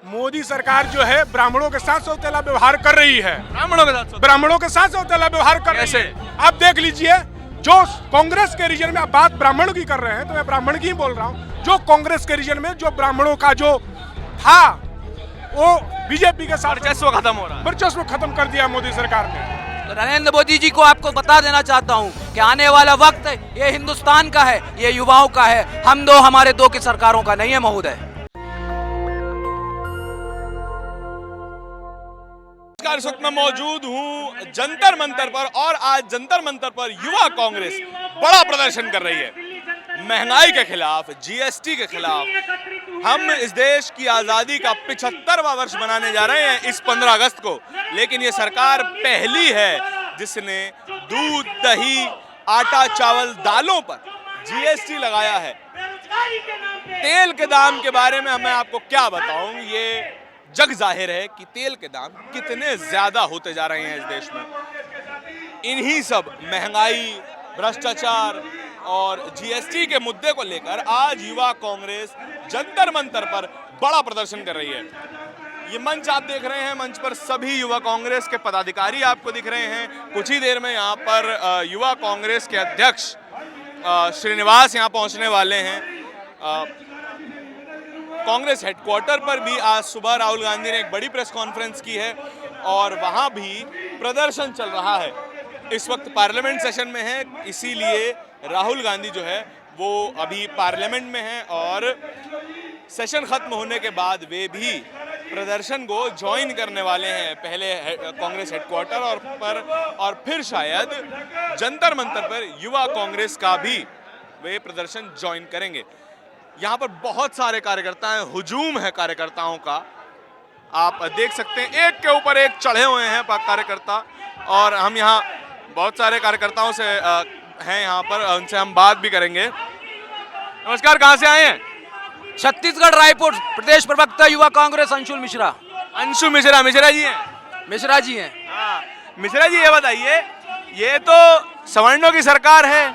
मोदी सरकार जो है ब्राह्मणों के साथ सौतेला व्यवहार कर रही है। ब्राह्मणों के साथ सौतेला व्यवहार कर रही कैसे? है। आप देख लीजिए, जो कांग्रेस के रीजन में आप बात ब्राह्मण की कर रहे हैं तो मैं ब्राह्मण की ही बोल रहा हूँ। जो कांग्रेस के रीजन में जो ब्राह्मणों का जो था वो बीजेपी के साथ वर्चस्व खत्म हो रहा है। वर्चस्व खत्म कर दिया मोदी सरकार ने। तो नरेंद्र मोदी जी को आपको बता देना चाहता हूं कि आने वाला वक्त ये हिंदुस्तान का है, ये युवाओं का है, हम दो हमारे दो की सरकारों का नहीं है महोदय। इस वक्त मैं मौजूद हूँ जंतर मंतर पर और आज जंतर मंतर पर युवा कांग्रेस बड़ा प्रदर्शन कर रही है। महंगाई के खिलाफ, जीएसटी के खिलाफ। हम इस देश की आज़ादी का 75वां वर्ष मनाने जा रहे हैं इस 15 अगस्त को, लेकिन ये सरकार पहली है जिसने दूध, दही, आटा, चावल, दालों पर जीएसटी लगाया है। तेल के दाम के बारे में मैं आपको क्या बताऊं, ये जग जाहिर है कि तेल के दाम कितने ज्यादा होते जा रहे हैं इस देश में। इन्हीं सब महंगाई, भ्रष्टाचार और जीएसटी के मुद्दे को लेकर आज युवा कांग्रेस जंतर मंतर पर बड़ा प्रदर्शन कर रही है। ये मंच आप देख रहे हैं, मंच पर सभी युवा कांग्रेस के पदाधिकारी आपको दिख रहे हैं। कुछ ही देर में यहाँ पर युवा कांग्रेस के अध्यक्ष श्रीनिवास यहाँ पहुँचने वाले हैं। कांग्रेस हेडक्वार्टर पर भी आज सुबह राहुल गांधी ने एक बड़ी प्रेस कॉन्फ्रेंस की है और वहां भी प्रदर्शन चल रहा है। इस वक्त पार्लियामेंट सेशन में है, इसीलिए राहुल गांधी जो है वो अभी पार्लियामेंट में है और सेशन खत्म होने के बाद वे भी प्रदर्शन को ज्वाइन करने वाले हैं। पहले कांग्रेस हेडक्वार्टर और फिर शायद जंतर मंतर पर युवा कांग्रेस का भी वे प्रदर्शन ज्वाइन करेंगे। यहाँ पर बहुत सारे कार्यकर्ता हैं, हुजूम है कार्यकर्ताओं का, आप देख सकते हैं एक के ऊपर एक चढ़े हुए हैं कार्यकर्ता। और हम यहाँ बहुत सारे कार्यकर्ताओं से हैं यहाँ पर, उनसे हम बात भी करेंगे। नमस्कार, कहाँ से आए हैं? छत्तीसगढ़ रायपुर, प्रदेश प्रवक्ता युवा कांग्रेस अंशुल मिश्रा। अंशु मिश्रा, मिश्रा जी हैं? मिश्रा जी हैं। हाँ, मिश्रा जी ये बताइए, ये तो सवर्णों की सरकार है,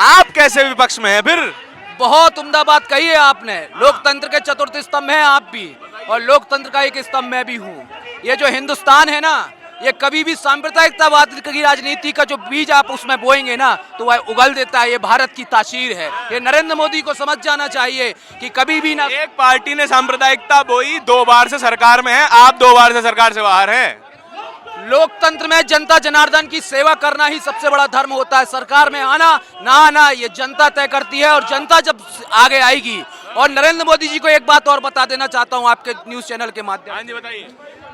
आप कैसे विपक्ष में हैं फिर? बहुत उम्दा बात कही है आपने। लोकतंत्र के चतुर्थ स्तंभ हैं आप भी और लोकतंत्र का एक स्तंभ मैं भी हूँ। ये जो हिंदुस्तान है ना, ये कभी भी सांप्रदायिकतावाद की राजनीति का जो बीज आप उसमें बोएंगे ना तो वह उगल देता है। ये भारत की तासीर है, ये नरेंद्र मोदी को समझ जाना चाहिए कि कभी भी ना एक पार्टी ने सांप्रदायिकता बोई, 2 बार से सरकार में है, आप 2 बार से सरकार से बाहर हैं। लोकतंत्र में जनता जनार्दन की सेवा करना ही सबसे बड़ा धर्म होता है। सरकार में आना ना आना ये जनता तय करती है और जनता जब आगे आएगी। और नरेंद्र मोदी जी को एक बात और बता देना चाहता हूं आपके न्यूज चैनल के माध्यम से, बताइए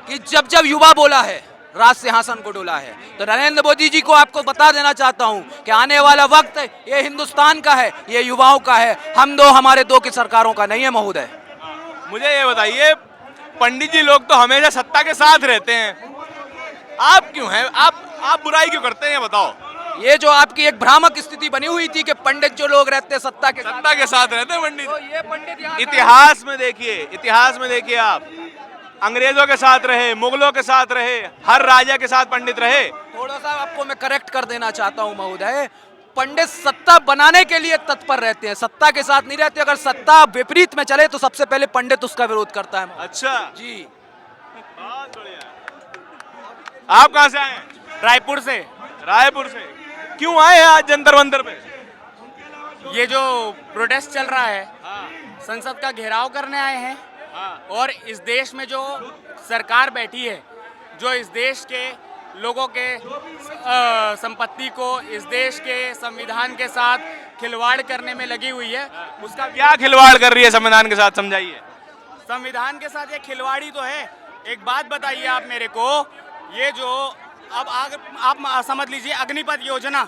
कि जब युवा बोला है, राज सिंहासन को डोला है, तो नरेंद्र मोदी जी को आपको बता देना चाहता हूं कि आने वाला वक्त ये हिंदुस्तान का है, ये युवाओं का है, हम दो हमारे दो की सरकारों का नहीं है महोदय। मुझे ये बताइए, पंडित जी लोग तो हमेशा सत्ता के साथ रहते हैं, आप क्यों हैं? आप बुराई क्यों करते हैं, बताओ? ये जो आपकी एक भ्रामक स्थिति बनी हुई थी कि पंडित जो लोग रहते हैं सत्ता के साथ रहते हैं पंडित, तो ये पंडित इतिहास में देखिए आप, अंग्रेजों के साथ रहे, मुगलों के साथ रहे, हर राजा के साथ पंडित रहे। थोड़ा सा आपको मैं करेक्ट कर देना चाहता हूँ महोदय, पंडित सत्ता बनाने के लिए तत्पर रहते हैं, सत्ता के साथ नहीं रहते। अगर सत्ता विपरीत में चले तो सबसे पहले पंडित उसका विरोध करता है। अच्छा जी, बहुत बढ़िया। आप कहाँ से आए हैं? रायपुर से। रायपुर से क्यों आए हैं आज जंतर मंतर पे? ये जो प्रोटेस्ट चल रहा है, संसद का घेराव करने आए हैं। और इस देश में जो सरकार बैठी है, जो इस देश के लोगों के संपत्ति को, इस देश के संविधान के साथ खिलवाड़ करने में लगी हुई है, उसका क्या खिलवाड़ कर रही है संविधान के साथ, समझाइए। संविधान के साथ ये खिलवाड़ी तो है। एक बात बताइए आप मेरे को, ये जो अब आप समझ लीजिए अग्निपथ योजना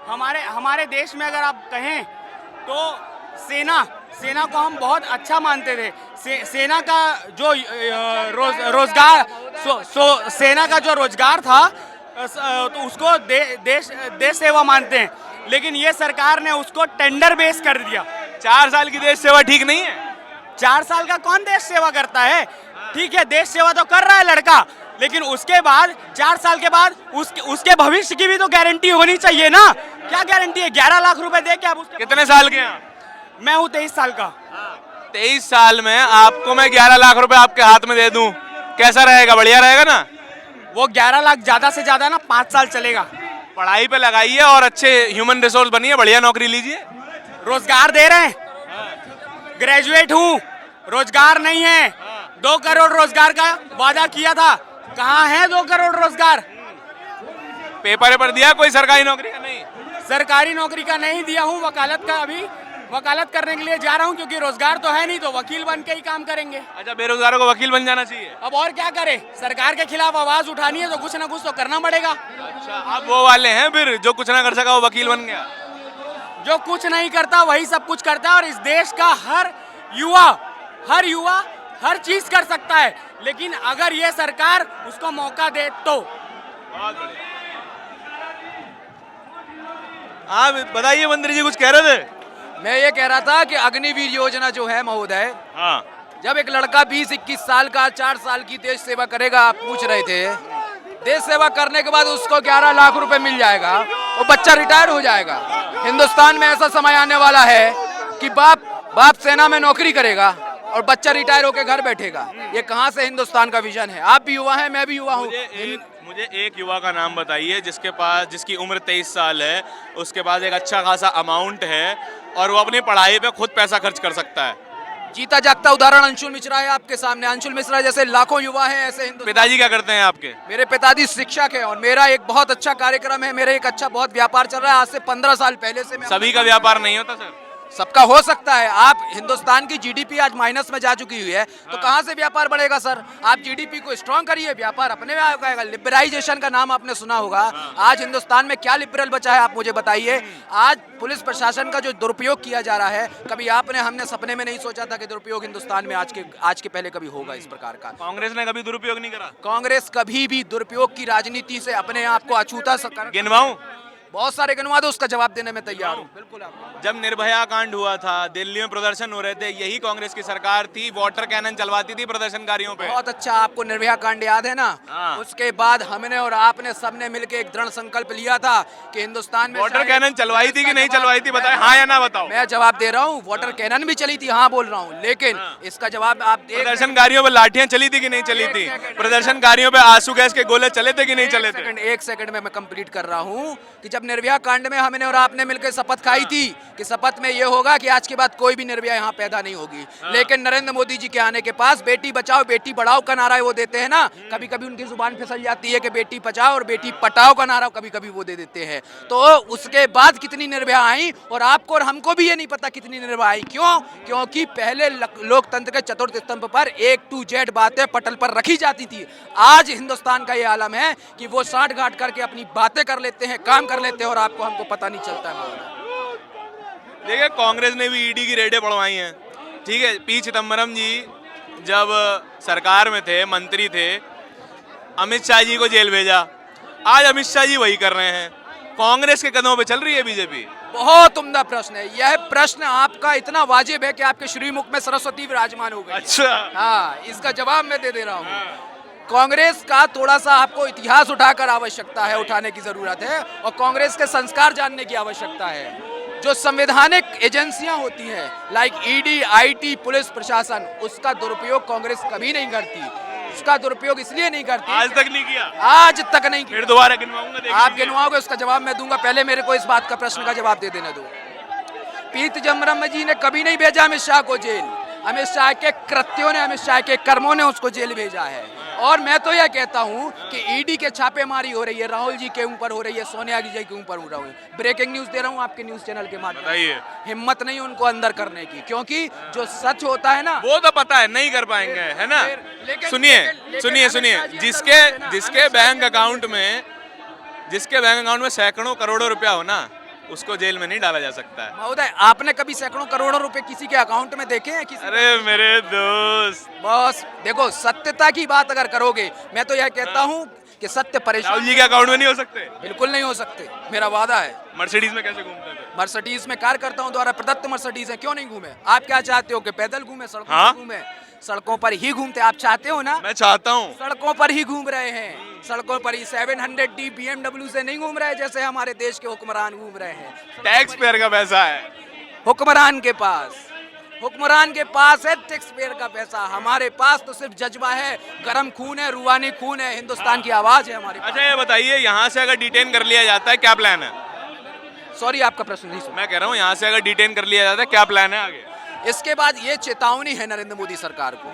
हमारे देश में अगर आप कहें तो सेना को हम बहुत अच्छा मानते थे। सेना का जो रोजगार सेना का जो रोजगार था तो उसको देश सेवा मानते हैं, लेकिन ये सरकार ने उसको टेंडर बेस कर दिया। 4 साल की देश सेवा ठीक नहीं है? 4 साल का कौन देश सेवा करता है? ठीक है, देश सेवा तो कर रहा है लड़का, लेकिन उसके बाद 4 साल के बाद उसके भविष्य की भी तो गारंटी होनी चाहिए ना। क्या गारंटी है? 11 लाख रुपए दे के आप उसके। कितने साल के हैं? मैं हूँ 23 साल का। 23 साल में आपको मैं 11 लाख रुपए आपके हाथ में दे दूं, कैसा रहेगा? बढ़िया रहेगा ना? वो 11 लाख ज्यादा से ज्यादा ना 5 साल चलेगा। पढ़ाई पे लगाइए और अच्छे ह्यूमन रिसोर्स बनिए, बढ़िया नौकरी लीजिए। रोजगार दे रहे हैं, ग्रेजुएट हूँ, रोजगार नहीं है। 2 करोड़ रोजगार का वादा किया था, कहाँ है 2 करोड़ रोजगार? पेपर पर दिया कोई सरकारी नौकरी का? नहीं, सरकारी नौकरी का नहीं दिया हूँ, वकालत का अभी वकालत करने के लिए जा रहा हूँ, क्योंकि रोजगार तो है नहीं, तो वकील बन के ही काम करेंगे। अच्छा, बेरोजगारों को वकील बन जाना चाहिए। अब और क्या करे, सरकार के खिलाफ आवाज उठानी है तो कुछ ना कुछ तो करना पड़ेगा। अच्छा, आप वो वाले हैं फिर जो कुछ ना कर सका वो वकील बन गया? जो कुछ नहीं करता वही सब कुछ करता है, और इस देश का हर युवा हर चीज कर सकता है, लेकिन अगर ये सरकार उसको मौका दे तो। बहुत बढ़िया। आप बताइए मंत्री जी, कुछ कह रहे थे? मैं ये कह रहा था कि अग्निवीर योजना जो है महोदय, हाँ, जब एक लड़का 20-21 साल का 4 साल की देश सेवा करेगा, आप पूछ रहे थे, देश सेवा करने के बाद उसको 11 लाख रुपए मिल जाएगा, वो बच्चा रिटायर हो जाएगा। हिंदुस्तान में ऐसा समय आने वाला है कि बाप सेना में नौकरी करेगा और बच्चा रिटायर होकर घर बैठेगा। ये कहाँ से हिंदुस्तान का विजन है? आप भी युवा हैं, मैं भी युवा हूँ। मुझे एक युवा का नाम बताइए जिसकी उम्र 23 साल है, उसके पास एक अच्छा खासा अमाउंट है और वो अपनी पढ़ाई पे खुद पैसा खर्च कर सकता है। जीता जागता उदाहरण अंशुल मिश्रा है आपके सामने। अंशुल मिश्रा जैसे लाखों युवा हैं ऐसे पिताजी क्या करते हैं आपके? मेरे पिताजी शिक्षक है और मेरा एक बहुत अच्छा कार्यक्रम है, मेरा एक अच्छा बहुत व्यापार चल रहा है। आज से 15 साल पहले से मैं सभी का व्यापार नहीं होता सर, सबका हो सकता है। आप हिंदुस्तान की जीडीपी आज माइनस में जा चुकी हुई है, तो कहां से व्यापार बढ़ेगा सर? आप जीडीपी को स्ट्रांग करिए, व्यापार अपने में आएगा। लिबरलाइजेशन का नाम आपने सुना होगा। आज हिंदुस्तान में क्या लिबरल बचा है, आप मुझे बताइए। आज पुलिस प्रशासन का जो दुरुपयोग किया जा रहा है, कभी हमने सपने में नहीं सोचा था कि दुरुपयोग हिंदुस्तान में आज के पहले कभी होगा इस प्रकार का। कांग्रेस ने कभी दुरुपयोग नहीं करा? कांग्रेस कभी भी दुरुपयोग की राजनीति से अपने आप को अछूता गिनवाऊं? बहुत सारे गिनवा दो, उसका जवाब देने में तैयार हूँ। बिल्कुल। जब निर्भया कांड हुआ था, दिल्ली में प्रदर्शन हो रहे थे, यही कांग्रेस की सरकार थी, वाटर कैनन चलवाती थी प्रदर्शनकारियों पे। बहुत अच्छा, आपको निर्भया कांड याद है ना? उसके बाद हमने और आपने सबने मिलकर एक दृढ़ संकल्प लिया था कि हिंदुस्तान में वाटर कैनन चलवाई थी कि नहीं चलवाई थी, बताए हाँ या ना बताओ। मैं जवाब दे रहा हूँ, वाटर कैनन भी चली थी, हाँ बोल रहा हूँ, लेकिन इसका जवाब आप प्रदर्शनकारियों पे लाठियां चली थी कि नहीं चली थी? प्रदर्शनकारियों पे आंसू गैस के गोले चले थे कि नहीं चले थे? एक सेकंड में मैं कंप्लीट कर रहा हूँ कि जब निर्भया कांड में हमने और आपने मिलकर शपथ खाई थी कि शपथ में ये होगा कि आज के बाद कोई भी निर्भया यहाँ पैदा नहीं होगी, लेकिन नरेंद्र मोदी जी के आने के पास बेटी बचाओ बेटी बढ़ाओ का नारा वो देते हैं ना, कभी कभी उनकी जुबान फिसल जाती है कि बेटी बचाओ और बेटी पटाओ का नारा कभी कभी वो दे देते हैं। तो उसके बाद कितनी निर्भया आई और आपको और हमको भी ये नहीं पता कितनी निर्भया आई। क्यों? क्योंकि पहले लोकतंत्र के चतुर्थ स्तंभ पर A to Z बातें पटल पर रखी जाती थी। आज हिंदुस्तान का ये आलम है कि वो साठ गांठ करके अपनी बातें कर लेते हैं, काम कर लेते हैं और आपको हमको पता नहीं चलता है। देखिए, कांग्रेस ने भी ईडी की रेडें बढ़वाई हैं, ठीक है। पी चिदम्बरम जी जब सरकार में थे, मंत्री थे, अमित शाह जी को जेल भेजा। आज अमित शाह जी वही कर रहे हैं। कांग्रेस के कदमों पे चल रही है बीजेपी। बहुत उम्दा प्रश्न है यह। प्रश्न आपका इतना वाजिब है कि आपके श्रीमुख में सरस्वती विराजमान हो गई। अच्छा, हाँ, इसका जवाब मैं दे रहा हूँ। कांग्रेस का थोड़ा सा आपको इतिहास उठाकर आवश्यकता है, उठाने की जरूरत है, और कांग्रेस के संस्कार जानने की आवश्यकता है। जो संवैधानिक एजेंसियां होती हैं लाइक ईडी, आईटी, पुलिस प्रशासन, उसका दुरुपयोग कांग्रेस कभी नहीं करती। उसका दुरुपयोग इसलिए नहीं करती, आज तक नहीं किया। आज तक नहीं किया। फिर दोबारा गिनवाऊंगा, आप गिनवाओगे, उसका जवाब मैं दूंगा। पहले मेरे को इस बात का प्रश्न का जवाब दे देने दो। पी चिदम्बरम जी ने कभी नहीं भेजा अमित शाह को जेल। अमित शाह के कृत्यों ने, अमित शाह के कर्मों ने उसको जेल भेजा है। और मैं तो यह कहता हूं कि ईडी के छापेमारी हो रही है, राहुल जी के ऊपर हो रही है, सोनिया जी के ऊपर हो रहा है। ब्रेकिंग न्यूज दे रहा हूं आपके न्यूज चैनल के माध्यम से। हिम्मत नहीं उनको अंदर करने की, क्योंकि जो सच होता है ना वो तो पता है नहीं कर पाएंगे, है ना। सुनिए, जिसके बैंक अकाउंट में सैकड़ों करोड़ों रुपया हो ना, उसको जेल में नहीं डाला जा सकता है। महोदय, आपने कभी सैकड़ों करोड़ों रुपए किसी के अकाउंट में देखे हैं? अरे मेरे दोस्त, बस देखो, सत्यता की बात अगर करोगे, मैं तो यह कहता हूँ कि सत्य परेशान। राहुल जी के अकाउंट में नहीं हो सकते? बिल्कुल नहीं हो सकते, मेरा वादा है। मर्सिडीज में कैसे घूमते थे? मर्सिडीज में कार्यकर्ताओं द्वारा प्रदत्त मर्सिडीज है, क्यों नहीं घूमे? आप क्या चाहते हो कि पैदल घूमे, सड़कों पर घूमे? सड़कों पर ही घूमते आप चाहते हो ना? मैं चाहता हूँ। सड़कों पर ही घूम रहे हैं, सड़कों पर ही 700D BMW से नहीं घूम रहे जैसे हमारे देश के हुक्मरान घूम रहे हैं। टैक्स पेयर का पैसा है हुक्मरान के पास, हुक्मरान के पास है टैक्स पेयर का पैसा, हमारे पास तो सिर्फ जज्बा है, गरम खून है, रूहानी खून है, हिंदुस्तान की आवाज है हमारे पास। अच्छा ये बताइए, यहाँ से अगर डिटेन कर लिया जाता है क्या प्लान है? सॉरी आपका प्रश्न नहीं सुना। मैं कह रहा हूँ यहाँ से अगर डिटेन कर लिया जाता है क्या प्लान है आगे? इसके बाद ये चेतावनी है नरेंद्र मोदी सरकार को।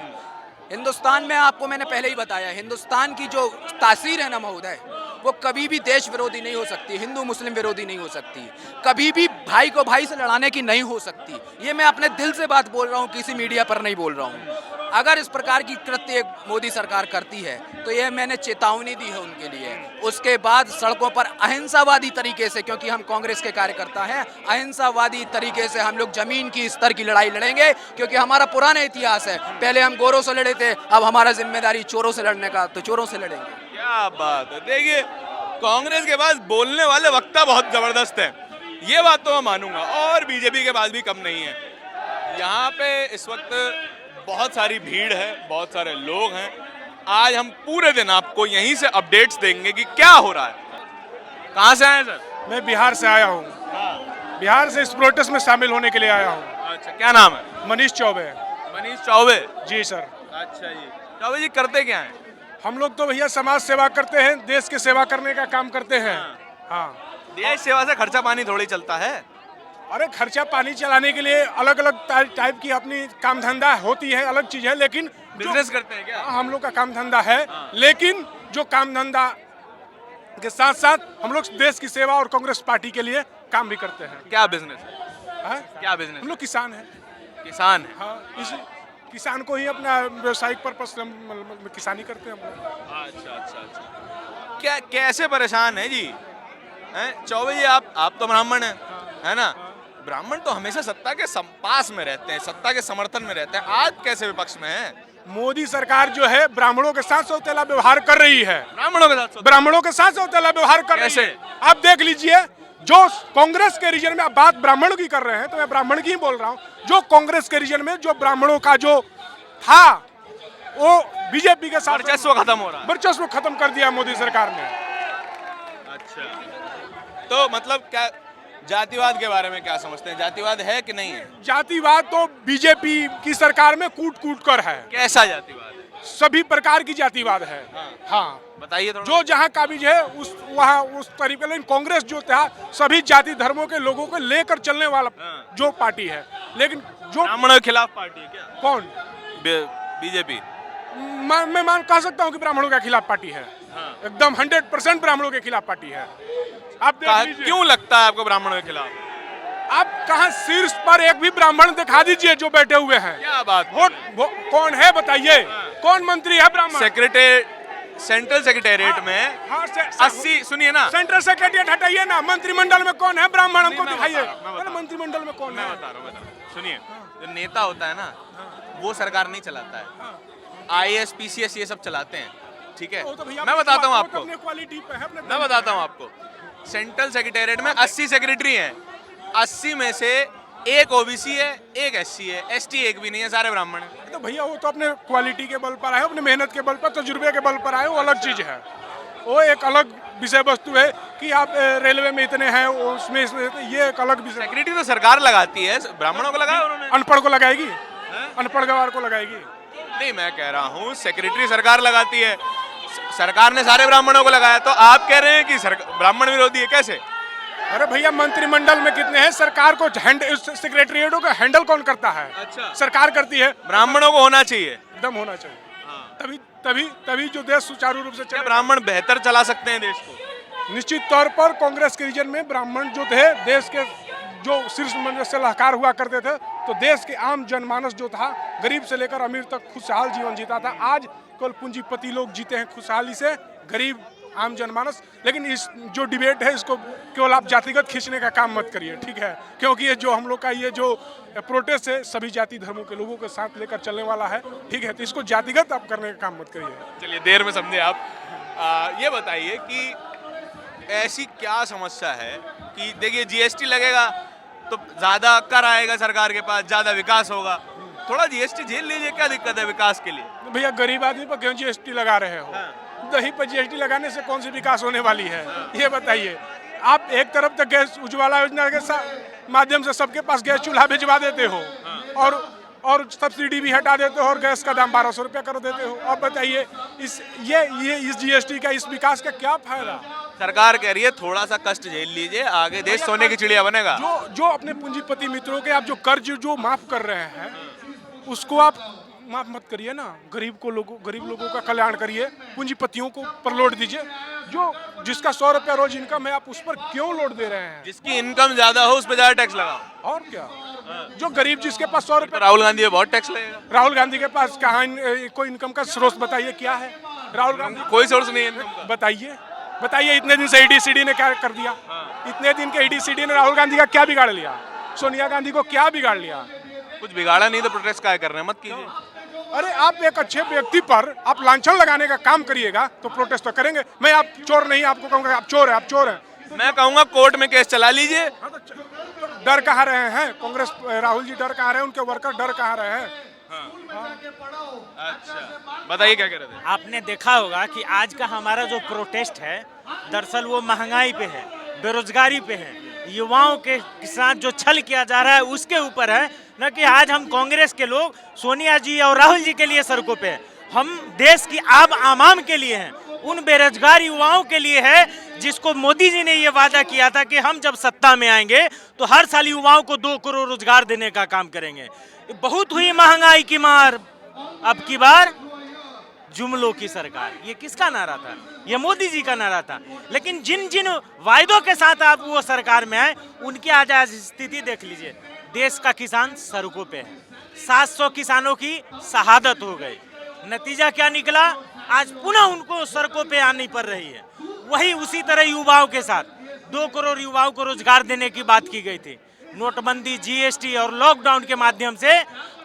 हिंदुस्तान में आपको मैंने पहले ही बताया, हिंदुस्तान की जो तासीर है ना महोदय, वो कभी भी देश विरोधी नहीं हो सकती, हिंदू मुस्लिम विरोधी नहीं हो सकती, कभी भी भाई को भाई से लड़ाने की नहीं हो सकती। ये मैं अपने दिल से बात बोल रहा हूँ, किसी मीडिया पर नहीं बोल रहा हूँ। अगर इस प्रकार की कृत्य मोदी सरकार करती है तो ये मैंने चेतावनी दी है उनके लिए। उसके बाद सड़कों पर अहिंसावादी तरीके से, क्योंकि हम कांग्रेस के कार्यकर्ता हैं, अहिंसावादी तरीके से हम लोग जमीन की स्तर की लड़ाई लड़ेंगे, क्योंकि हमारा पुराना इतिहास है। पहले हम गोरों से लड़े थे, अब हमारा जिम्मेदारी चोरों से लड़ने का, तो चोरों से लड़ेंगे। क्या बात है। देखिए कांग्रेस के पास बोलने वाले वक्ता बहुत जबरदस्त है, ये बात तो मैं मानूंगा, और बीजेपी के पास भी कम नहीं है। यहाँ पे इस वक्त बहुत सारी भीड़ है, बहुत सारे लोग हैं। आज हम पूरे दिन आपको यहीं से अपडेट्स देंगे कि क्या हो रहा है। कहाँ से आए सर? मैं बिहार से आया हूँ, बिहार से इस प्रोटेस्ट में शामिल होने के लिए आया हूँ। अच्छा क्या नाम है? मनीष चौबे। मनीष चौबे जी सर। अच्छा जी, चौबे जी करते क्या हैं? हम लोग तो भैया समाज सेवा करते हैं, देश की सेवा करने का काम करते हैं। हाँ, देश सेवा से खर्चा पानी थोड़ी चलता है। अरे खर्चा पानी चलाने के लिए अलग अलग टाइप की अपनी काम धंधा होती है, अलग चीज है, लेकिन बिजनेस करते हैं क्या? हम लोग का काम धंधा है, लेकिन जो काम धंधा के साथ साथ हम लोग देश की सेवा और कांग्रेस पार्टी के लिए काम भी करते हैं। क्या बिजनेस है? हाँ? क्या बिजनेस? हम लोग किसान हैं। किसान है। हाँ, इस किसान को ही अपना व्यवसायिक पर्पस में किसानी करते हैं हम लोग। अच्छा अच्छा अच्छा। क्या कैसे परेशान है जी? हैं चौबे जी, आप तो ब्राह्मण हैं, है ना? ब्राह्मण तो हमेशा सत्ता के पास में रहते हैं, सत्ता के समर्थन में रहते हैं, आज कैसे विपक्ष में है? मोदी सरकार जो है ब्राह्मणों के साथ सौतेला व्यवहार कर रही है। ब्राह्मणों के साथ सौतेला व्यवहार कर कैसे? रही है। आप देख लीजिए, जो कांग्रेस के रीजन में आप बात ब्राह्मणों की कर रहे हैं, तो मैं ब्राह्मण की ही बोल रहा हूँ। जो कांग्रेस के रीजन में जो ब्राह्मणों का जो था, वो बीजेपी के साथ वर्चस्व खत्म हो रहा है। वर्चस्व खत्म कर दिया मोदी सरकार ने। अच्छा, तो मतलब क्या जातिवाद के बारे में क्या समझते हैं? जातिवाद है कि नहीं है? जातिवाद तो बीजेपी की सरकार में कूट कूट कर है। कैसा जातिवाद? सभी प्रकार की जातिवाद है। हाँ, बताइए थोड़ा। जो जहाँ काबिज है उस वहाँ उस तरीके। लेकिन कांग्रेस जो था सभी जाति धर्मों के लोगों को लेकर चलने वाला जो पार्टी है, लेकिन जो ब्राह्मणों के खिलाफ पार्टी है क्या? कौन? बीजेपी। मैं कह सकता हूँ कि ब्राह्मणों के खिलाफ पार्टी है। एकदम 100% ब्राह्मणों के खिलाफ पार्टी है। आप देख लीजिए। क्यों लगता है आपको ब्राह्मणों के खिलाफ? आप कहाँ शीर्ष पर एक भी ब्राह्मण दिखा दीजिए जो बैठे हुए हैं। क्या बात? वो कौन है बताइए? कौन मंत्री है ब्राह्मण? सेंट्रल सेक्रेटेरिएट में 80, सुनिए ना, सेंट्रल सेक्रेटेरिएट हटाइए ना, मंत्रिमंडल में कौन है ब्राह्मण? हमको दिखाइए। मंत्रिमंडल में कौन है? बता रहा हूँ। सुनिए, जो नेता होता है ना, वो सरकार नहीं चलाता है, IAS PCS ये सब चलाते हैं, ठीक है? मैं बताता हूँ आपको, मैं बताता हूँ आपको। सेंट्रल सेक्रेटेरिएट में 80 सेक्रेटरी हैं, 80 में से एक ओबीसी है, एक SC है, ST एक भी नहीं है, सारे ब्राह्मण हैं। तो भैया वो तो अपने क्वालिटी के बल पर आए, अपने मेहनत के बल पर, तजुर्बे के बल पर आए, वो अलग चीज है। वो एक अलग विषय वस्तु है कि आप रेलवे में इतने हैं, उसमें ये एक अलग विषय। सेक्रेटरी तो सरकार लगाती है, ब्राह्मणों को लगाया उन्होंने? अनपढ़ को लगाएगी, अनपढ़ गवार को लगाएगी। नहीं, मैं कह रहा हूँ सेक्रेटरी सरकार लगाती है, सरकार ने सारे ब्राह्मणों को लगाया, तो आप कह रहे हैं कि ब्राह्मण विरोधी है? कैसे? अरे भैया, मंत्रिमंडल में कितने हैं? सरकार को सेक्रेटरिएटों का हैंडल कौन करता है? अच्छा, सरकार करती है। ब्राह्मणों को होना चाहिए, एकदम होना चाहिए। तभी तभी तभी जो देश सुचारू रूप से चले। ब्राह्मण बेहतर चला सकते हैं देश को? निश्चित तौर पर कांग्रेस के रीजन में ब्राह्मण जो थे, देश के जो शीर्ष मंडल से सलाहकार हुआ करते थे, तो देश के आम जनमानस जो था, गरीब से लेकर अमीर तक खुशहाल जीवन जीता था। आज केवल पूंजीपति लोग जीते हैं खुशहाली से, गरीब आम जनमानस। लेकिन इस जो डिबेट है, इसको केवल आप जातिगत खींचने का काम मत करिए, ठीक है? क्योंकि ये जो हम लोग का ये जो प्रोटेस्ट है, सभी जाति धर्मों के लोगों के साथ लेकर चलने वाला है, ठीक है? तो इसको जातिगत आप करने का काम मत करिए। चलिए, देर में समझे आप। ये बताइए कि ऐसी क्या समस्या है कि देखिए GST लगेगा तो ज्यादा कर आएगा सरकार के पास, ज्यादा विकास होगा, थोड़ा GST झेल लीजिए, क्या दिक्कत है विकास के लिए? भैया, गरीब आदमी पर क्यों GST लगा रहे हो? दही पर GST लगाने से कौन सी विकास होने वाली है? ये बताइए। आप एक तरफ तक गैस उज्ज्वला योजना के माध्यम से सबके पास गैस चूल्हा भिजवा देते हो, और और सब्सिडी भी हटा देते हो और गैस का दाम 1200 रुपया कर देते हो। अब बताइए इस जीएसटी का, इस विकास का क्या फायदा? सरकार कह रही है थोड़ा सा कष्ट झेल लीजिए, आगे देश सोने की चिड़िया बनेगा। जो अपने पूंजीपति मित्रों के आप जो कर्ज जो माफ कर रहे हैं उसको आप माफ मत करिए ना, गरीब लोगों का कल्याण करिए, पूंजीपतियों को पर लोड दीजिए। जिसका 100 रुपया रोज इनकम है आप उस पर क्यों लोड दे रहे हैं? जिसकी इनकम ज्यादा हो उस पर ज्यादा टैक्स लगाओ। और क्या, जो गरीब जिसके पास 100 रुपया, राहुल गांधी पे बहुत टैक्स लगेगा। राहुल गांधी के पास कहाँ कोई इनकम का स्रोत बताइए क्या है? राहुल गांधी कोई सोर्स नहीं है इनकम का। बताइए इतने दिन से ईडीसीडी ने क्या कर दिया? इतने दिन के ईडीसीडी ने राहुल गांधी का क्या बिगाड़ लिया? सोनिया गांधी को क्या बिगाड़ लिया? कुछ बिगाड़ा नहीं तो प्रोटेस्ट क्या कर रहे हैं, मत कीजिए। अरे आप एक अच्छे व्यक्ति पर आप लांछन लगाने का काम करिएगा तो प्रोटेस्ट तो करेंगे। मैं आप चोर नहीं आपको कहूँगा आप चोर हैं। मैं कहूंगा कोर्ट में केस चला लीजिए। हाँ, तो डर कहाँ रहे हैं कांग्रेस? राहुल जी डर कहाँ रहे हैं? उनके वर्कर डर कहाँ रहे हैं? अच्छा बताइए क्या कह रहे थे? आपने देखा होगा कि आज का हमारा जो प्रोटेस्ट है दरअसल वो महंगाई पे है, बेरोजगारी पे है, युवाओं के साथ जो छल किया जा रहा है उसके ऊपर है, न कि आज हम कांग्रेस के लोग सोनिया जी और राहुल जी के लिए सड़कों पे हैं। हम देश की आवाम के लिए हैं, उन बेरोजगार युवाओं के लिए है जिसको मोदी जी ने ये वादा किया था कि हम जब सत्ता में आएंगे तो हर साल युवाओं को 2 करोड़ रोजगार देने का काम करेंगे। बहुत हुई महंगाई की मार, अब की बार जुमलों की सरकार। ये किसका नारा था? ये मोदी जी का नारा था। लेकिन जिन जिन वायदों के साथ आप वो सरकार में आए उनकी आज स्थिति देख लीजिए। देश का किसान सड़कों पे है, 700 किसानों की शहादत हो गई। नतीजा क्या निकला? आज पुनः उनको सड़कों पे आनी पड़ रही है। वही उसी तरह युवाओं के साथ 2 करोड़ युवाओं को रोजगार देने की बात की गई थी। नोटबंदी, जीएसटी और लॉकडाउन के माध्यम से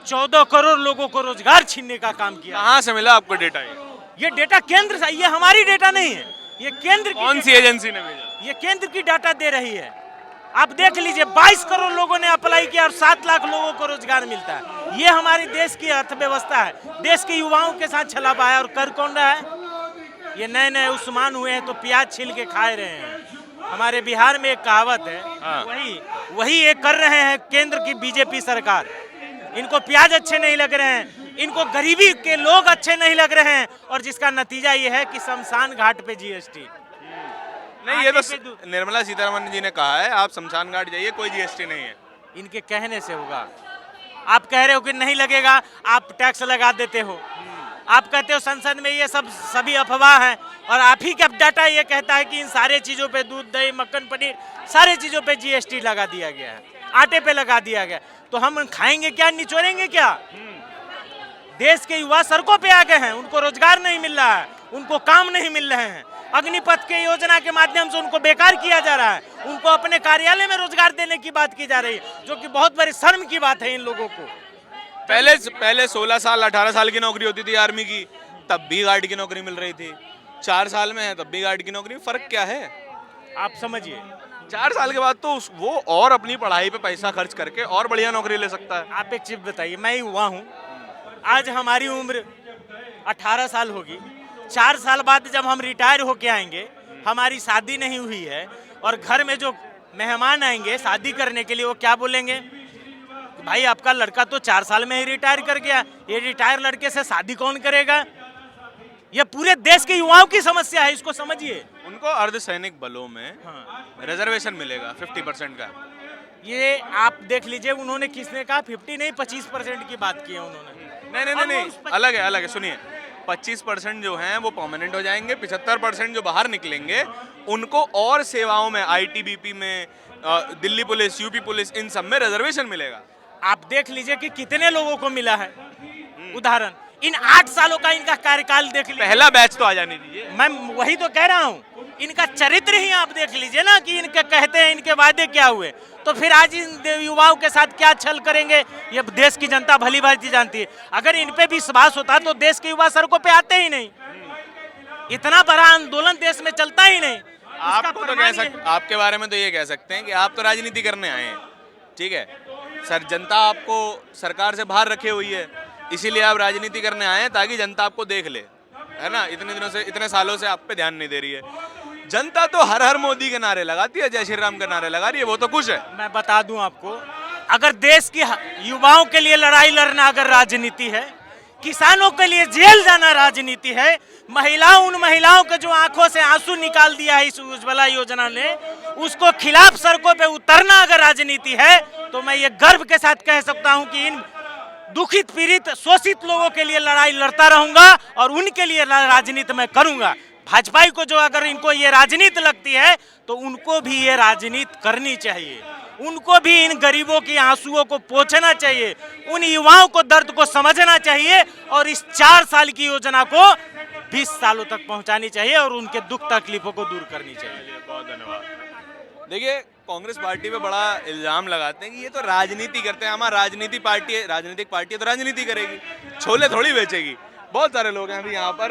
14 करोड़ लोगों को रोजगार छीनने का काम किया। कहाँ से मिला आपको डेटा? ये डेटा केंद्र से, ये हमारी डेटा नहीं है, ये केंद्र कौन सी एजेंसी ने भेजा? ये केंद्र की डाटा दे रही है। आप देख लीजिए 22 करोड़ लोगों ने अप्लाई किया और 7 लाख लोगों को रोजगार मिलता है। ये हमारी देश की अर्थव्यवस्था है। देश के युवाओं के साथ छला पाया और कर कौन रहा है? ये नए नए उस्मान हुए हैं तो प्याज छील के खा रहे हैं। हमारे बिहार में एक कहावत है, वही एक कर रहे हैं केंद्र की बीजेपी सरकार। इनको प्याज अच्छे नहीं लग रहे हैं, इनको गरीबी के लोग अच्छे नहीं लग रहे हैं, और जिसका नतीजा ये है कि शमशान घाट पे जीएसटी नहीं। ये तो निर्मला सीतारमण जी ने कहा है, आप शमशान घाट जाइए, कोई जीएसटी नहीं है। इनके कहने से होगा। आप कह रहे हो कि नहीं लगेगा, आप टैक्स लगा देते हो। आप कहते हो संसद में ये सब सभी अफवाह हैं, और आप ही का डाटा ये कहता है कि इन सारे चीज़ों पे, दूध, दही, मक्खन, पनीर, सारे चीज़ों पे जीएसटी लगा दिया गया है, आटे पे लगा दिया गया। तो हम खाएंगे क्या, निचोड़ेंगे क्या? देश के युवा सड़कों पे आ गए हैं, उनको रोजगार नहीं मिल रहा है, उनको काम नहीं मिल रहे हैं। अग्निपथ के योजना के माध्यम से उनको बेकार किया जा रहा है, उनको अपने कार्यालय में रोजगार देने की बात की जा रही है, जो कि बहुत बड़ी शर्म की बात है इन लोगों को। पहले 16 साल 18 साल की नौकरी होती थी आर्मी की, तब भी गार्ड की नौकरी मिल रही थी। 4 साल में है तब भी गार्ड की नौकरी, फर्क क्या है? आप समझिए, 4 साल के बाद तो वो और अपनी पढ़ाई पे पैसा खर्च करके और बढ़िया नौकरी ले सकता है। आप एक चीज बताइए, मैं युवा हूँ, आज हमारी उम्र 18 साल होगी। 4 साल बाद जब हम रिटायर होके आएंगे, हमारी शादी नहीं हुई है, और घर में जो मेहमान आएंगे शादी करने के लिए, वो क्या बोलेंगे? भाई आपका लड़का तो 4 साल में ही रिटायर कर गया, ये रिटायर लड़के से शादी कौन करेगा? ये पूरे देश के युवाओं की समस्या है, इसको समझिए। उनको अर्धसैनिक बलों में रिजर्वेशन मिलेगा 50% का। ये आप देख लीजिए, उन्होंने किसने कहा 50 नहीं 25% की बात की है उन्होंने। नहीं, अलग है। सुनिए, 25% जो हैं वो परमानेंट हो जाएंगे, 75% जो बाहर निकलेंगे उनको और सेवाओं में, आईटीबीपी में, दिल्ली पुलिस, यूपी पुलिस, इन सब में रिजर्वेशन मिलेगा। आप देख लीजिए कि कितने लोगों को मिला है। उदाहरण, इन 8 सालों का इनका कार्यकाल देख लीजिए। पहला बैच तो आ जाने दीजिए। मैं वही तो कह रहा हूँ, इनका चरित्र ही आप देख लीजिए ना, कि इनके कहते हैं, इनके वादे क्या हुए, तो फिर आज इन युवाओं के साथ क्या छल करेंगे, ये देश की जनता भली भांति जानती है। अगर इन पे विश्वास होता तो देश के युवा सड़कों पे आते ही नहीं, इतना बड़ा आंदोलन देश में चलता ही नहीं। आपको तो आपके बारे में तो ये कह सकते हैं कि आप तो राजनीति करने आए हैं, ठीक है सर। जनता आपको सरकार से बाहर रखे हुई है, इसीलिए आप राजनीति करने आए हैं, ताकि जनता आपको देख ले, है ना। इतने दिनों से, इतने सालों से आप पे ध्यान नहीं दे रही है जनता। तो हर हर मोदी के नारे लगाती है, जय श्री राम के नारे लगा रही है, वो तो खुश है। मैं बता दूं आपको, अगर देश की युवाओं के लिए लड़ाई लड़ना अगर राजनीति है, किसानों के लिए जेल जाना राजनीति है, उन महिलाओं के जो आंखों से आंसू निकाल दिया है इस उज्ज्वला योजना ने, उसको खिलाफ सड़कों पे उतरना अगर राजनीति है, तो मैं ये गर्व के साथ कह सकता हूं कि इन दुखित पीड़ित शोषित लोगों के लिए लड़ाई लड़ता रहूंगा और उनके लिए राजनीति मैं करूंगा। भाजपा को जो अगर इनको ये राजनीति लगती है तो उनको भी ये राजनीति करनी चाहिए, उनको भी इन गरीबों की आंसुओं को पोंछना चाहिए, उन युवाओं को दर्द को समझना चाहिए और इस 4 साल की योजना को 20 सालों तक पहुंचानी चाहिए और उनके दुख तकलीफों को दूर करनी चाहिए। बहुत धन्यवाद। देखिए, कांग्रेस पार्टी पे बड़ा इल्जाम लगाते हैं कि ये तो राजनीति करते हैं, हमारा राजनीतिक पार्टी है तो राजनीति करेगी, छोले थोड़ी बेचेगी। बहुत सारे लोग हैं अभी यहाँ पर।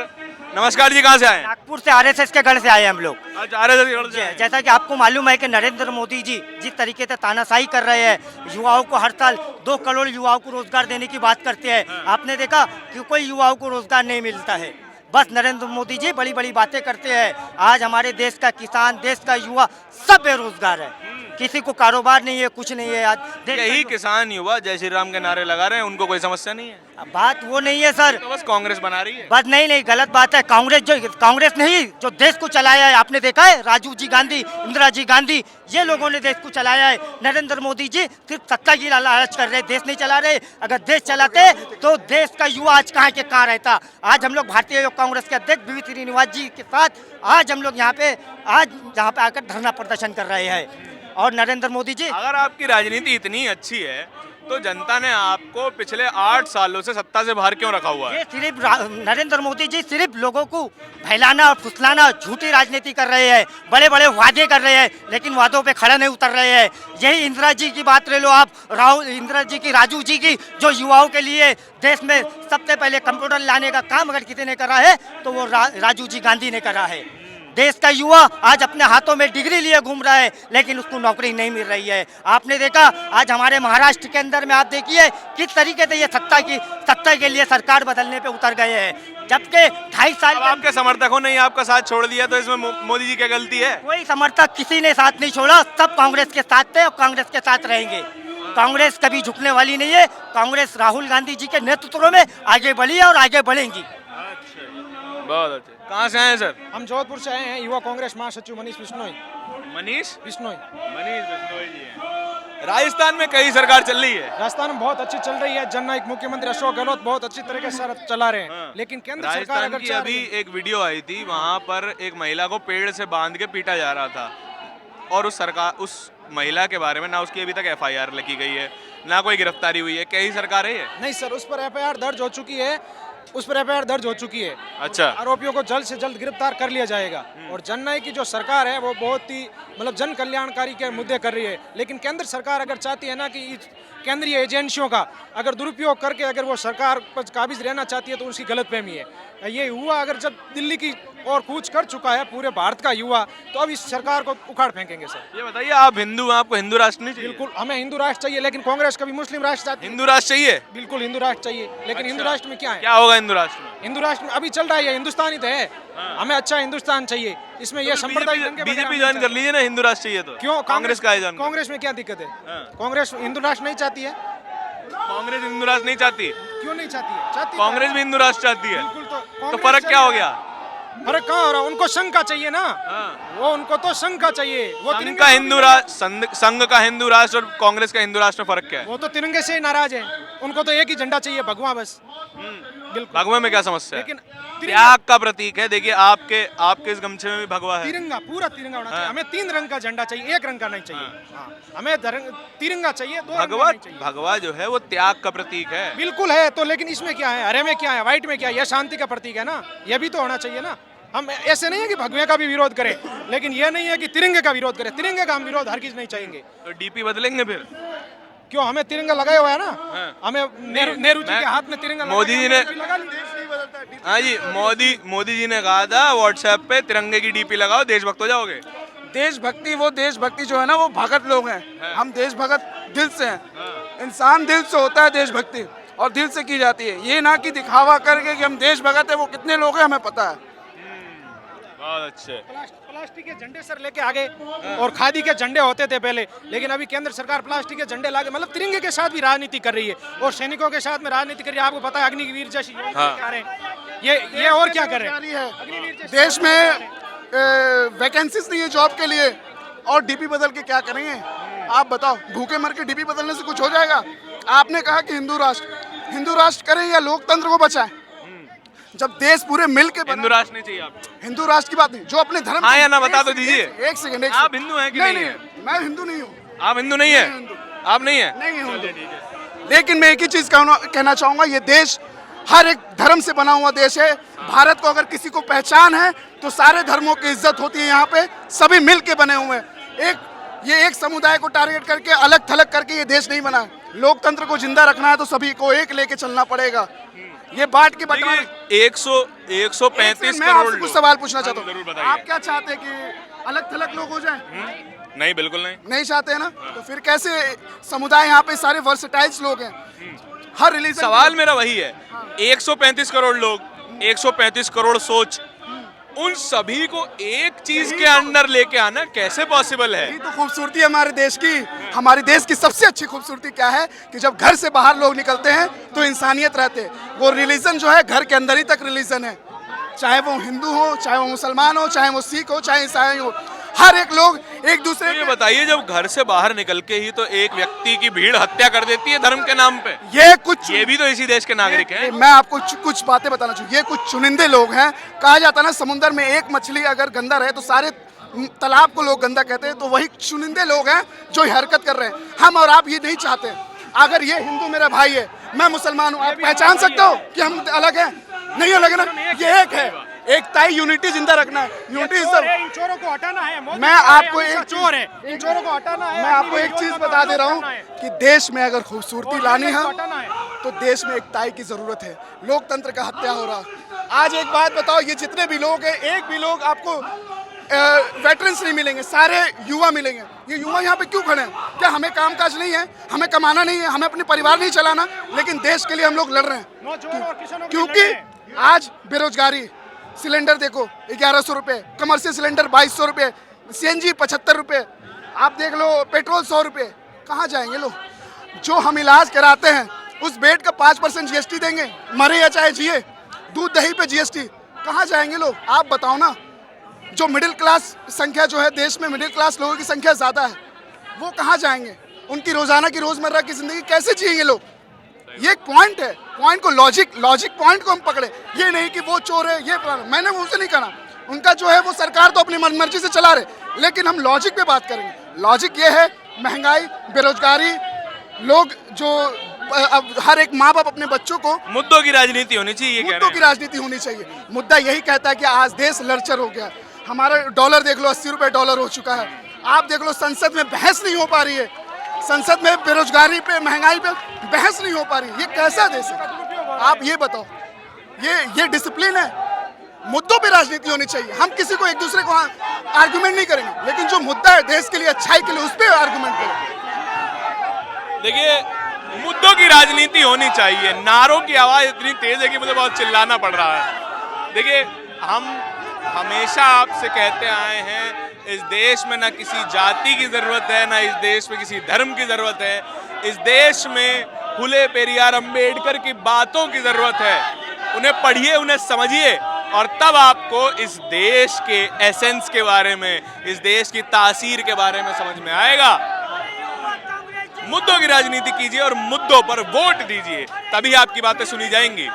नमस्कार जी, कहाँ से आए हैं? नागपुर से आरएसएस के गढ़ से आए हम लोग। अच्छा, आरएसएस के गढ़ से आए हैं। जैसा कि आपको मालूम है कि नरेंद्र मोदी जी जिस तरीके से तानाशाही कर रहे हैं, युवाओं को हर साल 2 करोड़ युवाओं को रोजगार देने की बात करते हैं। आपने देखा कि कोई युवाओं को रोजगार नहीं मिलता है, बस नरेंद्र मोदी जी बड़ी बड़ी बातें करते हैं। आज हमारे देश का किसान, देश का युवा सब बेरोजगार है, किसी को कारोबार नहीं है, कुछ नहीं है। आज यही किसान युवा जय श्री राम के नारे लगा रहे हैं, उनको कोई समस्या नहीं है? बात वो नहीं है सर, तो बस कांग्रेस बना रही है। बात नहीं, गलत बात है। कांग्रेस नहीं, जो देश को चलाया है, आपने देखा है राजीव जी गांधी, इंदिरा जी गांधी, ये लोगों ने देश को चलाया है। नरेंद्र मोदी जी सिर्फ सत्ता की लालच कर रहे, देश नहीं चला रहे। अगर देश चलाते तो देश का युवा आज कहाँ के कहाँ रहता। आज हम लोग भारतीय कांग्रेस के अध्यक्ष बीवी श्रीनिवास जी के साथ आज हम लोग यहाँ पे आकर धरना प्रदर्शन कर रहे हैं। और नरेंद्र मोदी जी, अगर आपकी राजनीति इतनी अच्छी है तो जनता ने आपको पिछले 8 सालों से सत्ता से बाहर क्यों रखा हुआ है? ये सिर्फ नरेंद्र मोदी जी सिर्फ लोगों को फैलाना और फुसलाना, झूठी राजनीति कर रहे हैं, बड़े बड़े वादे कर रहे हैं, लेकिन वादों पे खड़ा नहीं उतर रहे हैं। यही इंदिरा जी की बात ले लो आप, इंदिरा जी की, राजू जी की, जो युवाओं के लिए देश में सबसे पहले कंप्यूटर लाने का काम अगर किसी ने करा है तो वो राजू जी गांधी ने करा है। देश का युवा आज अपने हाथों में डिग्री लिए घूम रहा है, लेकिन उसको नौकरी नहीं मिल रही है। आपने देखा आज हमारे महाराष्ट्र के अंदर में, आप देखिए किस तरीके से ये सत्ता के लिए सरकार बदलने पे उतर गए हैं, जबकि 2.5 साल आपके समर्थकों ने आपका साथ छोड़ दिया, तो इसमें मोदी जी की गलती है? कोई समर्थक किसी ने साथ नहीं छोड़ा, सब कांग्रेस के साथ थे और कांग्रेस के साथ रहेंगे। कांग्रेस कभी झुकने वाली नहीं है। कांग्रेस राहुल गांधी जी के नेतृत्व में आगे बढ़ी है और आगे बढ़ेंगी। बहुत अच्छे। कहाँ से आए हैं सर? हम जोधपुर से आए हैं, युवा कांग्रेस महासचिव मनीष बिश्नोई। मनीष बिश्नोई जी हैं। राजस्थान में कई सरकार चल रही है, राजस्थान में बहुत अच्छी चल रही है। जननायक मुख्यमंत्री अशोक गहलोत बहुत अच्छी तरीके से चला रहे हैं, लेकिन केंद्र सरकार राजस्थान अगर की अभी एक वीडियो आई थी, वहाँ पर एक महिला को पेड़ से बांध के पीटा जा रहा था और उस महिला के बारे में ना उसकी अभी तक FIR लिखी गई है, ना कोई गिरफ्तारी हुई है। क्या ही सरकार है ये? नहीं सर, उस पर FIR दर्ज हो चुकी है, अच्छा, आरोपियों को जल्द से जल्द गिरफ्तार कर लिया जाएगा। और जननायक की जो सरकार है वो बहुत ही जन कल्याणकारी के मुद्दे कर रही है, लेकिन केंद्र सरकार अगर चाहती है ना कि केंद्रीय एजेंसियों का अगर दुरुपयोग करके अगर वो सरकार पर काबिज रहना चाहती है तो उसकी गलतफहमी है। ये हुआ अगर जब दिल्ली की और कूच कर चुका है पूरे भारत का युवा, तो अब इस सरकार को उखाड़ फेंकेंगे सर। ये बताइए, आप हिंदू हैं, आपको हिंदू राष्ट्र नहीं चाहिए? बिल्कुल, हमें हिंदू राष्ट्र चाहिए, लेकिन कांग्रेस कभी मुस्लिम राष्ट्र चाहती है। हिंदू राष्ट्र चाहिए? बिल्कुल हिंदू राष्ट्र चाहिए, लेकिन हिंदू राष्ट्र में क्या है? क्या होगा हिंदू राष्ट्र में? हिंदू राष्ट्र में अभी चल रहा है हिंदुस्तान ही तो है। हमें अच्छा हिंदुस्तान चाहिए, इसमें ये सांप्रदायिक बीजेपी ज्वाइन कर लीजिए ना, हिंदू राष्ट्र चाहिए तो। क्यों कांग्रेस का है? कांग्रेस में क्या दिक्कत है? कांग्रेस हिंदू राष्ट्र नहीं चाहती है। कांग्रेस हिंदू राष्ट्र नहीं चाहती? क्यों नहीं चाहती है? चाहती है। कांग्रेस भी हिंदू राष्ट्र चाहती है। बिल्कुल, तो फर्क क्या हो गया? फर्क कहाँ हो रहा? उनको संघ का चाहिए ना, वो उनको तो संघ का चाहिए। वो संघ का हिंदू राष्ट्र, संघ का हिंदू राष्ट्र और कांग्रेस का हिंदू राष्ट्र में फर्क क्या है? वो तो तिरंगे से ही नाराज है, उनको तो एक ही झंडा चाहिए, भगवा बस। बिल्कुल, भगवा में क्या समस्या है? लेकिन त्याग का प्रतीक है। देखिए, आपके इस गमछे में भी भगवा है। तिरंगा, पूरा तिरंगा होना चाहिए। हमें 3 रंग का झंडा चाहिए, एक रंग का नहीं चाहिए। हमें तिरंगा चाहिए, 2 रंग का नहीं चाहिए। भगवा जो है वो त्याग का प्रतीक है। बिल्कुल है, तो लेकिन इसमें क्या है? हरे में क्या है? व्हाइट में क्या है? यह शांति का प्रतीक है ना, यह भी तो होना चाहिए ना। हम ऐसे नहीं है कि भगवे का भी विरोध करें, लेकिन यह नहीं है कि तिरंगे का विरोध करें। तिरंगे का हम विरोध हर किसी नहीं चाहेंगे। तो डीपी बदलेंगे फिर? क्यों? हमें तिरंगा लगाया हुआ है ना, हमें नेहरू जी के हाथ में तिरंगा मोदी जी ने, हाँ जी, मोदी जी ने कहा था व्हाट्सएप पे तिरंगे की डीपी लगाओ, देशभक्त हो जाओगे। देशभक्ति जो है ना वो भगत लोग हैं, हम देशभक्त दिल से हैं। इंसान दिल से होता है देशभक्ति, और दिल से की जाती है, ये ना कि दिखावा करके कि हम देशभक्त है। वो कितने लोग हैं हमें पता है। बहुत अच्छे। प्लास्टिक के झंडे सर लेके आगे और खादी के झंडे होते थे पहले, लेकिन अभी केंद्र सरकार प्लास्टिक के झंडे लाके मतलब तिरंगे के साथ भी राजनीति कर रही है और सैनिकों के साथ में राजनीति कर रही है। आपको पता है अग्निवीर जैसी योजना आ रहे हैं, ये और क्या कर रहे हैं? देश में वैकेंसीज नहीं है जॉब के लिए और डीपी बदल के क्या करेंगे आप बताओ? भूखे मर के डीपी बदलने से कुछ हो जाएगा? आपने कहा कि हिंदू राष्ट्र करें या लोकतंत्र को बचाएं? जब देश पूरे मिल के हिंदू राष्ट्र नहीं चाहिए आपको? हिंदू राष्ट्र की बात नहीं, जो अपने धर्म हाँ या ना बता तो दीजिए। एक सेकंड आप हिंदू हैं कि नहीं है? मैं हिंदू नहीं हूँ। आप हिंदू नहीं है? आप नहीं है? नहीं हूँ। लेकिन मैं एक ही चीज कहना चाहूंगा, ये देश हर एक धर्म से बना हुआ देश है। भारत को अगर किसी को पहचान है तो सारे धर्मों की इज्जत होती है। यहाँ पे सभी मिल के बने हुए हैं। ये एक समुदाय को टारगेट करके अलग थलग करके ये देश नहीं बना है। लोकतंत्र को जिंदा रखना है तो सभी को एक लेके चलना पड़ेगा। ये बांट के बटाने 135 मैं करोड़ आपसे कुछ सवाल पूछना चाहता जरूर हूँ, बताइए। आप क्या चाहते हैं कि अलग थलग लोग हो जाएं? नहीं, बिल्कुल नहीं। नहीं चाहते हैं ना, तो फिर कैसे समुदाय यहाँ पे सारे वर्सेटाइल्स लोग हैं, हर रिलीजन। सवाल मेरा वही है, 135 करोड़ लोग, 135 करोड़ सोच, उन सभी को एक चीज के अंदर लेके आना कैसे पॉसिबल है? यही तो खूबसूरती है हमारे देश की। हमारे देश की सबसे अच्छी खूबसूरती क्या है कि जब घर से बाहर लोग निकलते हैं तो इंसानियत रहते हैं। वो रिलीजन जो है घर के अंदर ही तक रिलीजन है, चाहे वो हिंदू हो, चाहे वो मुसलमान हो, चाहे वो सिख हो, चाहे ईसाई हो, हर एक लोग एक दूसरे ये बताइए, जब घर से बाहर निकल के ही तो एक व्यक्ति की भीड़ हत्या कर देती है धर्म के नाम पे, ये भी तो इसी देश के नागरिक हैं। मैं आपको कुछ बातें बताना चाहूँ। ये कुछ चुनिंदे लोग हैं। कहा जाता है ना, समुद्र में एक मछली अगर गंदा रहे तो सारे तालाब को लोग गंदा कहते हैं। तो वही चुनिंदे लोग हैं जो ये हरकत कर रहे हैं। हम और आप ये नहीं चाहते। अगर ये हिंदू मेरा भाई है, मैं मुसलमान हूँ, आप पहचान सकते हो कि हम अलग हैं? नहीं अलग है ना, ये एक है। एकता ही, यूनिटी जिंदा रखना है। यूनिटी इन चोरों को हटाना है। मैं आपको एक चोर है, इन चोरों को हटाना है। मैं आपको एक चीज बता दे रहा हूँ कि देश में अगर खूबसूरती लानी है तो देश में एकताई की जरूरत है। लोकतंत्र का हत्या हो रहा। आज एक बात बताओ, ये जितने भी लोग हैं, एक भी लोग आपको वेटरन्स नहीं मिलेंगे, सारे युवा मिलेंगे। ये युवा यहाँ पे क्यों खड़े हैं? क्या हमें कामकाज नहीं है? हमें कमाना नहीं है? हमें अपने परिवार नहीं चलाना? लेकिन देश के लिए हम लोग लड़ रहे हैं। क्योंकि आज बेरोजगारी, सिलेंडर देखो 1100 रुपये, कमर्शियल सिलेंडर 2200 रुपये, सीएनजी 75 रुपये, आप देख लो पेट्रोल 100 रुपये। कहाँ जाएंगे लोग? जो हम इलाज कराते हैं उस बेड का 5% जीएसटी देंगे, मरे या चाहे जिए। दूध दही पे जीएसटी, कहाँ जाएंगे लोग? आप बताओ ना। जो मिडिल क्लास संख्या जो है देश में, मिडिल क्लास लोगों की संख्या ज़्यादा है, वो कहाँ जाएंगे? उनकी रोज़ाना की रोज़मर्रा की ज़िंदगी कैसे जिएंगे लोग? ये एक पॉइंट है। पॉइंट को लॉजिक पॉइंट को हम पकड़े। ये नहीं कि वो चोर है, ये मैंने उनसे नहीं कहा। उनका जो है वो सरकार तो अपनी मनमर्जी से चला रहे, लेकिन हम लॉजिक पे बात करेंगे। लॉजिक ये है, महंगाई, बेरोजगारी, लोग जो अब हर एक माँ बाप अपने बच्चों को, मुद्दों की राजनीति होनी चाहिए। मुद्दों की राजनीति होनी चाहिए। मुद्दा यही कहता है कि आज देश लड़चर हो गया। हमारा डॉलर देख लो, 80 रुपये डॉलर हो चुका है। आप देख लो, संसद में बहस नहीं हो पा रही है। संसद में बेरोजगारी पे, महंगाई पे बहस नहीं हो पा रही। ये कैसा देश है? आप ये बताओ। ये डिसिप्लिन है? मुद्दों पे राजनीति होनी चाहिए। हम किसी को एक दूसरे को आर्गुमेंट नहीं करेंगे, लेकिन जो मुद्दा है देश के लिए, अच्छाई के लिए, उस पर आर्गुमेंट करेंगे। देखिए, मुद्दों की राजनीति होनी चाहिए। नारों की आवाज इतनी तेज है कि मुझे बहुत चिल्लाना पड़ रहा है। देखिए, हम हमेशा आपसे कहते आए हैं, इस देश में ना किसी जाति की जरूरत है, ना इस देश में किसी धर्म की जरूरत है। इस देश में फुले पेरियार अंबेडकर की बातों की जरूरत है। उन्हें पढ़िए, उन्हें समझिए, और तब आपको इस देश के एसेंस के बारे में, इस देश की तासीर के बारे में समझ में आएगा। मुद्दों की राजनीति कीजिए और मुद्दों पर वोट दीजिए, तभी आपकी बातें सुनी जाएंगी।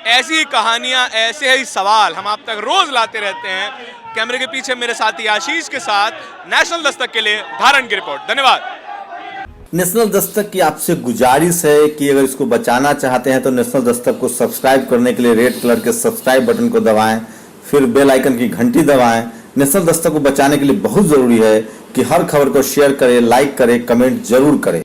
ऐसी ही कहानियां, ऐसे ही सवाल हम आप तक रोज लाते रहते हैं। कैमरे के पीछे मेरे साथी आशीष के साथ नेशनल दस्तक के लिए धारण की रिपोर्ट। धन्यवाद। नेशनल दस्तक की आपसे गुजारिश है कि अगर इसको बचाना चाहते हैं तो नेशनल दस्तक को सब्सक्राइब करने के लिए रेड कलर के सब्सक्राइब बटन को दबाएं, फिर बेल आइकन की घंटी दबाएं। नेशनल दस्तक को बचाने के लिए बहुत जरूरी है कि हर खबर को शेयर करें, लाइक करें, कमेंट जरूर करें।